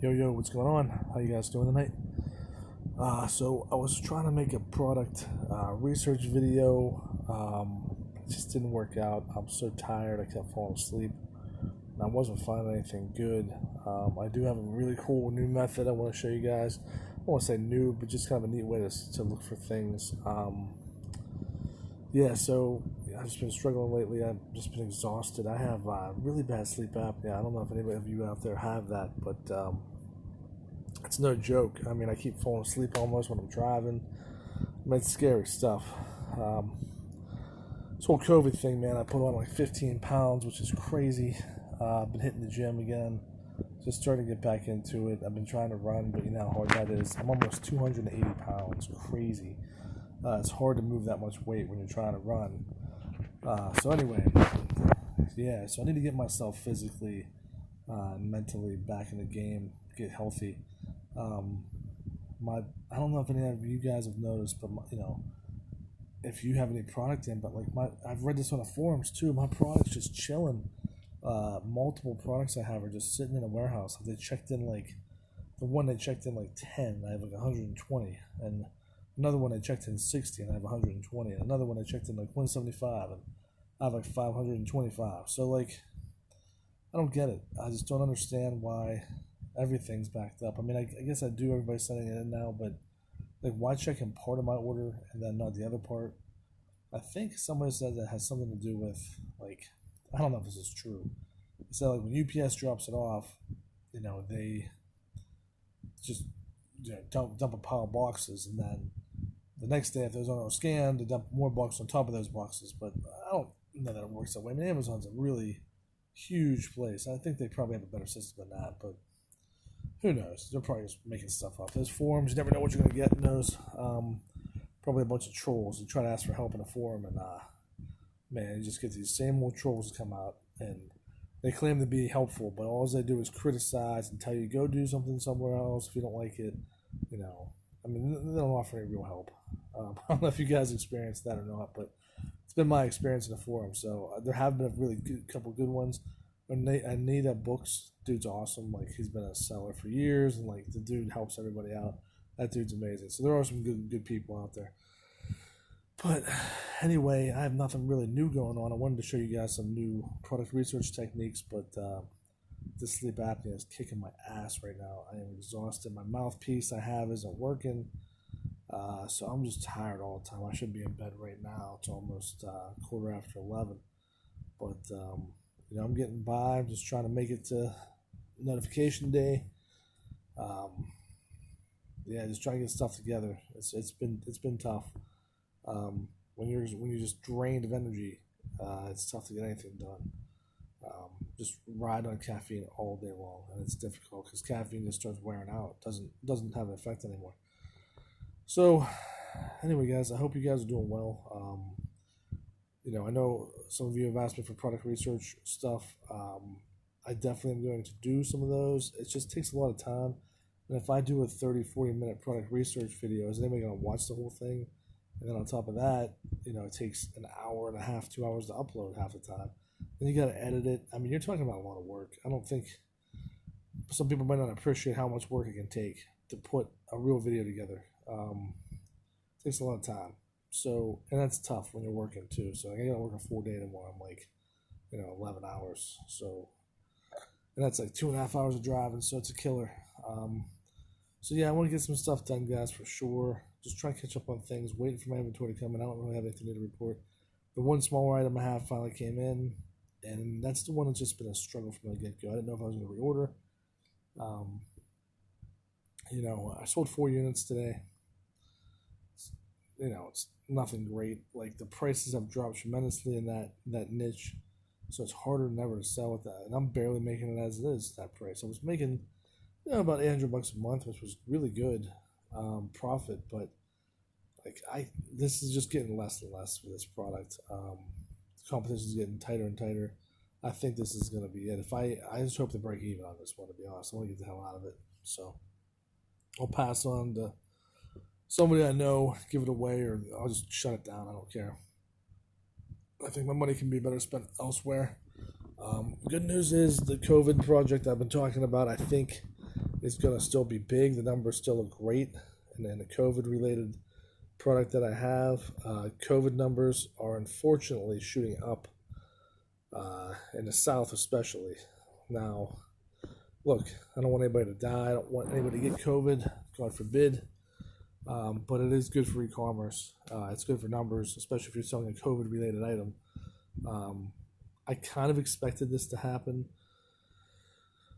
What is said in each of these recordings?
Yo, what's going on? How you guys doing tonight? So I was trying to make a product research video. It just didn't work out. I'm so tired. I kept falling asleep, and I wasn't finding anything good. I do have a really cool new method I want to show you guys. I don't want to say new, but just kind of a neat way to look for things. Yeah, so I've just been struggling lately. I've just been exhausted. I have really bad sleep apnea. I don't know if anybody of you out there have that, but it's no joke. I mean, I keep falling asleep almost when I'm driving. I mean, it's scary stuff. Um, this whole COVID thing, man, I put on like 15 pounds, which is crazy. I've been hitting the gym again. Just starting to get back into it. I've been trying to run, but you know how hard that is. I'm almost 280 pounds. Crazy. It's hard to move that much weight when you're trying to run. So anyway, yeah. So I need to get myself physically and mentally back in the game, get healthy. Um, my I don't know if any of you guys have noticed, but if you have any product in, but like I've read this on the forums too. My product's just chilling. Multiple products I have are just sitting in a warehouse. They checked in like the one they checked in like 10. I have like 120, and another one I checked in 60, and I have 120, and another one I checked in like 175, and I have like 525. So like I don't get it. I just don't understand why everything's backed up. I mean, I guess I do. Everybody's sending it in now, but like, why check in part of my order and then not the other part? I think somebody said that has something to do with like, I don't know if this is true. They said like when UPS drops it off, they just dump a pile of boxes, and then the next day if there's no scan, they dump more boxes on top of those boxes. But I don't know that it works that way. I mean, Amazon's a really huge place. I think they probably have a better system than that, but who knows? They're probably just making stuff up. Those forums, you never know what you're going to get in those. Probably a bunch of trolls. You try to ask for help in a forum, and man, you just get these same old trolls that come out, and they claim to be helpful, but all they do is criticize and tell you go do something somewhere else if you don't like it. You know, I mean, they don't offer any real help. I don't know if you guys experienced that or not, but it's been my experience in the forum. So there have been a really couple good ones. Anita Books, dude's awesome. Like, he's been a seller for years, and like the dude helps everybody out. That dude's amazing. So there are some good people out there. But anyway, I have nothing really new going on. I wanted to show you guys some new product research techniques, but this sleep apnea is kicking my ass right now. I am exhausted. My mouthpiece I have isn't working, so I'm just tired all the time. I should be in bed right now. It's almost quarter after 11, but I'm getting by. I'm just trying to make it to notification day. Um, yeah, just trying to get stuff together. It's been tough. When you're just drained of energy, it's tough to get anything done. Just ride on caffeine all day long, and it's difficult because caffeine just starts wearing out. It doesn't have an effect anymore. So, anyway, guys, I hope you guys are doing well. I know some of you have asked me for product research stuff. I definitely am going to do some of those. It just takes a lot of time. And if I do a 30, 40-minute product research video, is anybody going to watch the whole thing? And then on top of that, it takes an hour and a half, 2 hours to upload half the time. Then you got to edit it. I mean, you're talking about a lot of work. I don't think some people might not appreciate how much work it can take to put a real video together. It takes a lot of time. So, and that's tough when you're working too. So I got to work a full day tomorrow. I'm like, 11 hours. So, and that's like 2.5 hours of driving. So it's a killer. So yeah, I want to get some stuff done, guys, for sure. Just try to catch up on things. Waiting for my inventory to come in. I don't really have anything to report. The one smaller item I have finally came in, and that's the one that's just been a struggle from the get go. I didn't know if I was going to reorder. Um, I sold 4 units today. It's nothing great. Like, the prices have dropped tremendously in that niche, so it's harder than ever to sell with that. And I'm barely making it as it is that price. I was making about $800 a month, which was really good profit, but like this is just getting less and less for this product. The competition is getting tighter and tighter. I think this is going to be it. If I just hope to break even on this one. To be honest, I want to get the hell out of it. So I'll pass on to somebody I know, give it away, or I'll just shut it down. I don't care. I think my money can be better spent elsewhere. Good news is the COVID project I've been talking about, I think is going to still be big. The numbers still look great. And then the COVID related product that I have, COVID numbers are unfortunately shooting up in the South, especially. Now, look, I don't want anybody to die. I don't want anybody to get COVID, God forbid. But it is good for e-commerce. It's good for numbers, especially if you're selling a COVID-related item. I kind of expected this to happen.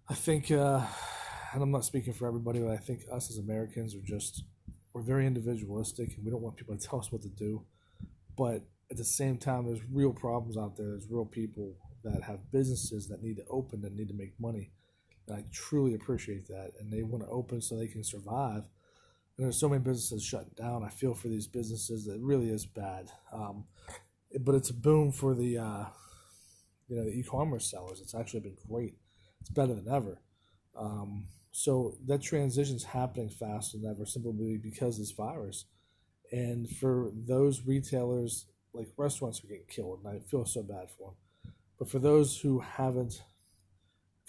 I think, and I'm not speaking for everybody, but I think us as Americans we're very individualistic, and we don't want people to tell us what to do. But at the same time, there's real problems out there. There's real people that have businesses that need to open, that need to make money. And I truly appreciate that. And they want to open so they can survive. And there's so many businesses shutting down. I feel for these businesses. That really is bad. But it's a boom for the e-commerce sellers. It's actually been great. It's better than ever. So that transition's happening faster than ever, simply because of this virus. And for those retailers, like restaurants, are getting killed, and I feel so bad for them. But for those who haven't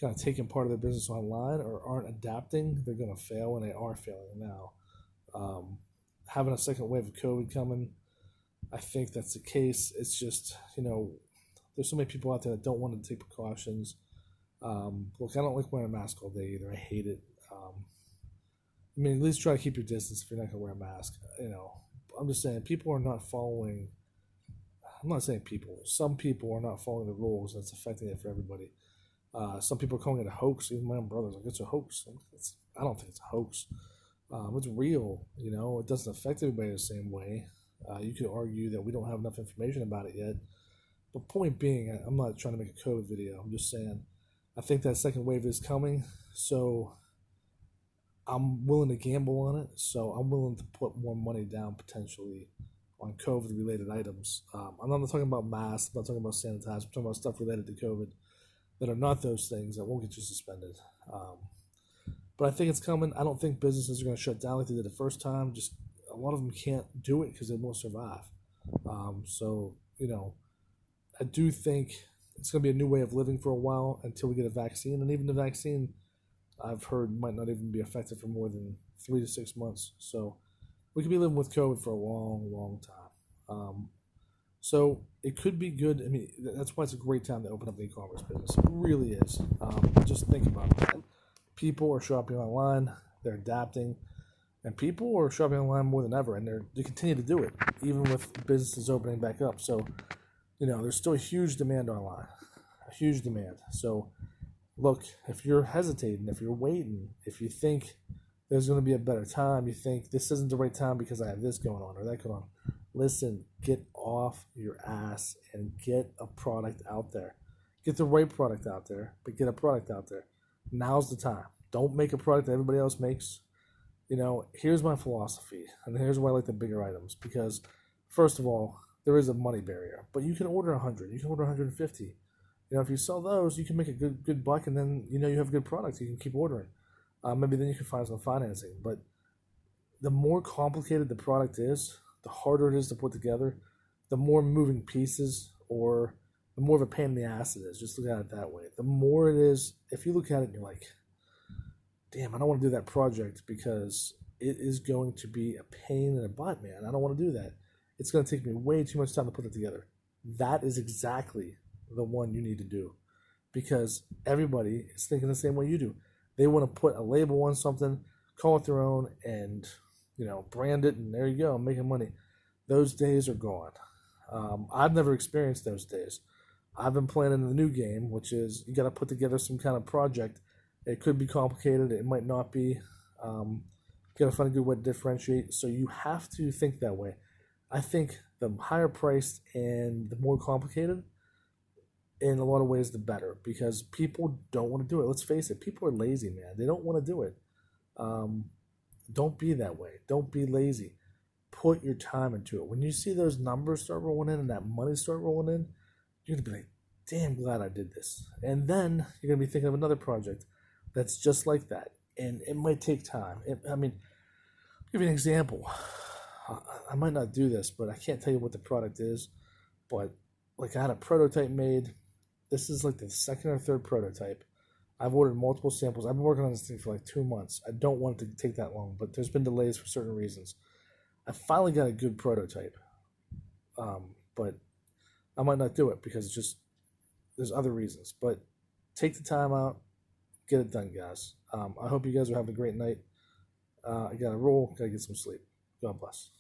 kind of taken part of their business online or aren't adapting, they're going to fail, and they are failing now. Having a second wave of COVID coming, I think that's the case. It's just, there's so many people out there that don't want to take precautions. Look, I don't like wearing a mask all day either. I hate it. At least try to keep your distance if you're not going to wear a mask. I'm just saying people are not following. I'm not saying people. Some people are not following the rules, and it's affecting it for everybody. Some people are calling it a hoax. Even my own brother's like, it's a hoax. I don't think it's a hoax. It's real. It doesn't affect everybody the same way. You could argue that we don't have enough information about it yet. But point being, I'm not trying to make a COVID video. I'm just saying I think that second wave is coming. So I'm willing to gamble on it. So I'm willing to put more money down potentially on COVID-related items. I'm not talking about masks. I'm not talking about sanitizer. I'm talking about stuff related to COVID that are not those things that won't get you suspended. But I think it's coming. I don't think businesses are going to shut down like they did the first time. Just a lot of them can't do it because they won't survive. I do think it's going to be a new way of living for a while until we get a vaccine. And even the vaccine, I've heard, might not even be effective for more than 3 to 6 months. So we could be living with COVID for a long, long time. So it could be good. That's why it's a great time to open up an e-commerce business. It really is. Just think about that. People are shopping online. They're adapting. And people are shopping online more than ever. And they continue to do it, even with businesses opening back up. So, there's still a huge demand online. A huge demand. So, look, if you're hesitating, if you're waiting, if you think there's going to be a better time, you think this isn't the right time because I have this going on or that going on, listen, get off your ass and get a product out there. Get the right product out there, but get a product out there. Now's the time. Don't make a product that everybody else makes. Here's my philosophy, and here's why I like the bigger items, because first of all, there is a money barrier, but you can order 100, you can order 150. If you sell those, you can make a good buck, and then you have a good product. You can keep ordering. Maybe then you can find some financing. But the more complicated the product is, the harder it is to put together, the more moving pieces, or the more of a pain in the ass it is. Just look at it that way. The more it is, if you look at it and you're like, damn, I don't want to do that project because it is going to be a pain in the butt, man. I don't want to do that. It's going to take me way too much time to put it together. That is exactly the one you need to do, because everybody is thinking the same way you do. They want to put a label on something, call it their own, and brand it, and there you go, I'm making money. Those days are gone. I've never experienced those days. I've been playing in the new game, which is you got to put together some kind of project. It could be complicated. It might not be. You got to find a good way to differentiate. So you have to think that way. I think the higher priced and the more complicated, in a lot of ways, the better, because people don't want to do it. Let's face it, people are lazy, man. They don't want to do it. Don't be that way. Don't be lazy. Put your time into it. When you see those numbers start rolling in and that money start rolling in, you're going to be like, damn glad I did this. And then you're going to be thinking of another project that's just like that. And it might take time. I'll give you an example. I might not do this, but I can't tell you what the product is. But I had a prototype made. This is like the second or third prototype. I've ordered multiple samples. I've been working on this thing for like 2 months. I don't want it to take that long, but there's been delays for certain reasons. I finally got a good prototype, but I might not do it because it's just there's other reasons. But take the time out, get it done, guys. I hope you guys are having a great night. I got to roll, got to get some sleep. God bless.